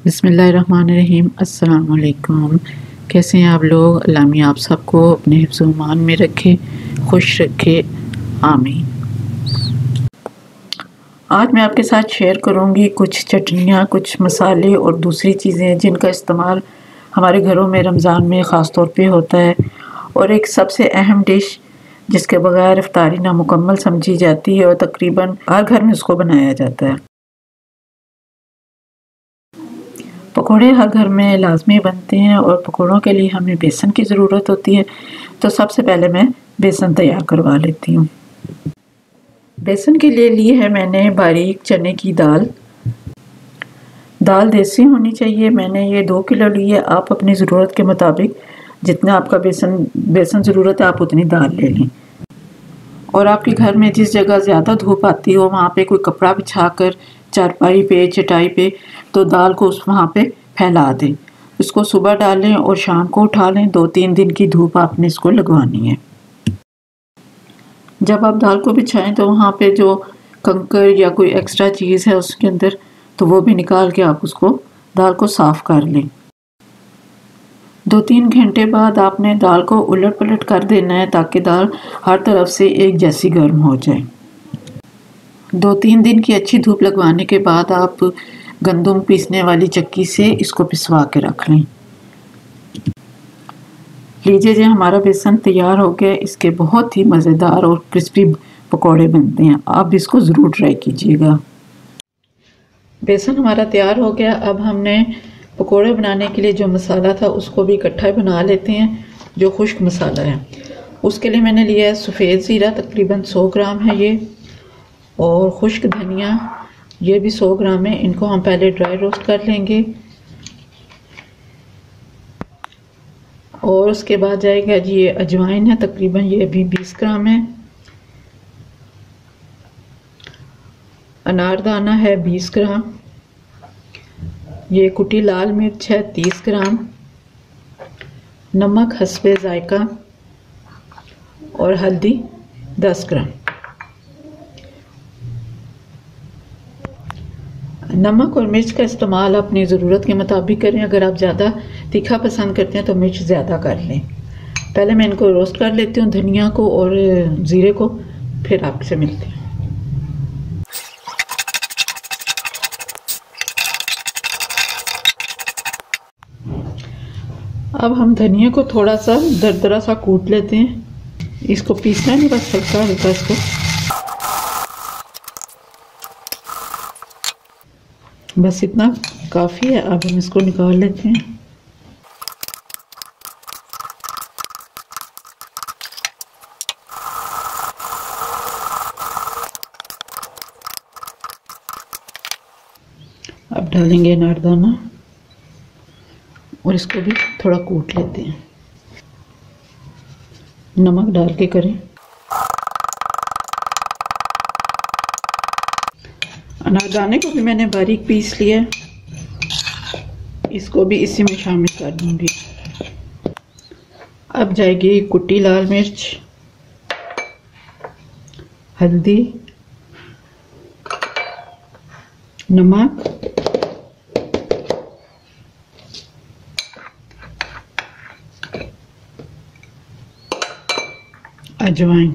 बिस्मिल्लाहिर्रहमानिर्रहीम। अस्सलाम वालेकुम। कैसे हैं आप लोग? अल्लाह मियां आप सबको अपने हिफ्ज़ ईमान में रखे, खुश रखे, आमीन। आज मैं आपके साथ शेयर करूंगी कुछ चटनियाँ, कुछ मसाले और दूसरी चीज़ें जिनका इस्तेमाल हमारे घरों में रमज़ान में ख़ास तौर पे होता है, और एक सबसे अहम डिश जिसके बगैर इफ्तारी नामुकम्मल समझी जाती है और तकरीबन हर घर में उसको बनाया जाता है। पकोड़े हर घर में लाजमी बनते हैं और पकोड़ों के लिए हमें बेसन की ज़रूरत होती है। तो सबसे पहले मैं बेसन तैयार करवा लेती हूँ। बेसन के लिए ली है मैंने बारीक चने की दाल। दाल देसी होनी चाहिए। मैंने ये 2 किलो ली है। आप अपनी ज़रूरत के मुताबिक जितना आपका बेसन ज़रूरत है आप उतनी दाल ले लें। और आपके घर में जिस जगह ज़्यादा धूप आती हो वहाँ पे कोई कपड़ा बिछाकर चारपाई पे, चटाई पे, तो दाल को वहाँ पे फैला दें। इसको सुबह डालें और शाम को उठा लें। 2-3 दिन की धूप आपने इसको लगवानी है। जब आप दाल को बिछाएं तो वहाँ पे जो कंकर या कोई एक्स्ट्रा चीज़ है उसके अंदर, तो वो भी निकाल के आप उसको दाल को साफ़ कर लें। 2-3 घंटे बाद आपने दाल को उलट पलट कर देना है ताकि दाल हर तरफ से एक जैसी गर्म हो जाए। 2-3 दिन की अच्छी धूप लगवाने के बाद आप गंदम पीसने वाली चक्की से इसको पिसवा के रख लें। लीजिए जी, हमारा बेसन तैयार हो गया। इसके बहुत ही मज़ेदार और क्रिस्पी पकोड़े बनते हैं। आप इसको ज़रूर ट्राई कीजिएगा। बेसन हमारा तैयार हो गया। अब हमने पकोड़े बनाने के लिए जो मसाला था उसको भी इकट्ठा बना लेते हैं, जो खुश्क मसाला है। उसके लिए मैंने लिया है सफ़ेद ज़ीरा, तकरीबन 100 ग्राम है ये, और खुश्क धनिया ये भी 100 ग्राम है। इनको हम पहले ड्राई रोस्ट कर लेंगे। और उसके बाद जाएगा जी ये अजवाइन है, तकरीबन ये भी 20 ग्राम है। अनारदाना है 20 ग्राम। ये कुटी लाल मिर्च है 30 ग्राम। नमक हस्बे जायका और हल्दी 10 ग्राम। नमक और मिर्च का इस्तेमाल अपनी ज़रूरत के मुताबिक करें। अगर आप ज़्यादा तीखा पसंद करते हैं तो मिर्च ज़्यादा कर लें। पहले मैं इनको रोस्ट कर लेती हूँ, धनिया को और ज़ीरे को, फिर आपसे मिलते हैं। अब हम धनिया को थोड़ा सा दरदरा सा कूट लेते हैं। इसको पीसना नहीं, बस हल्का हल्का इसको। बस इतना काफ़ी है। अब हम इसको निकाल लेते हैं। अब डालेंगे अनारदाना और इसको भी थोड़ा कूट लेते हैं। नमक डाल के करें। अनारदाने को भी मैंने बारीक पीस लिया है। इसको भी इसी में शामिल कर दूंगी। अब जाएगी कुटी लाल मिर्च, हल्दी, नमक, अजवाइन।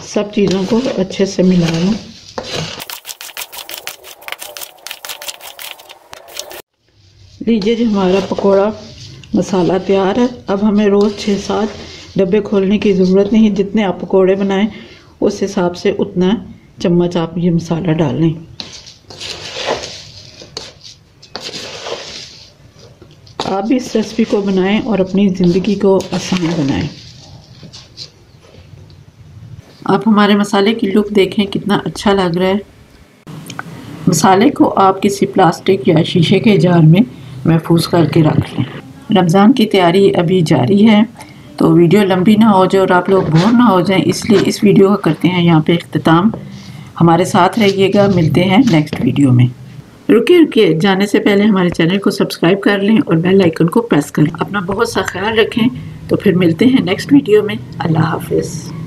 सब चीज़ों को अच्छे से मिला लूँ। लीजिए जी, हमारा पकोड़ा मसाला तैयार है। अब हमें रोज़ 6-7 डब्बे खोलने की ज़रूरत नहीं है। जितने आप पकोड़े बनाएं उस हिसाब से उतना चम्मच आप ये मसाला डालें। आप भी इस रेसिपी को बनाएं और अपनी ज़िंदगी को आसान बनाएं। आप हमारे मसाले की लुक देखें, कितना अच्छा लग रहा है। मसाले को आप किसी प्लास्टिक या शीशे के जार में महफूज करके रख लें। रमज़ान की तैयारी अभी जारी है, तो वीडियो लंबी ना हो जाए और आप लोग बोर ना हो जाएं, इसलिए इस वीडियो का करते हैं यहाँ पे इख्तिताम। हमारे साथ रहिएगा। मिलते हैं नेक्स्ट वीडियो में। रुकिए, जाने से पहले हमारे चैनल को सब्सक्राइब कर लें और बेल आइकन को प्रेस करें। अपना बहुत सा ख्याल रखें। तो फिर मिलते हैं नेक्स्ट वीडियो में। अल्लाह हाफिज़।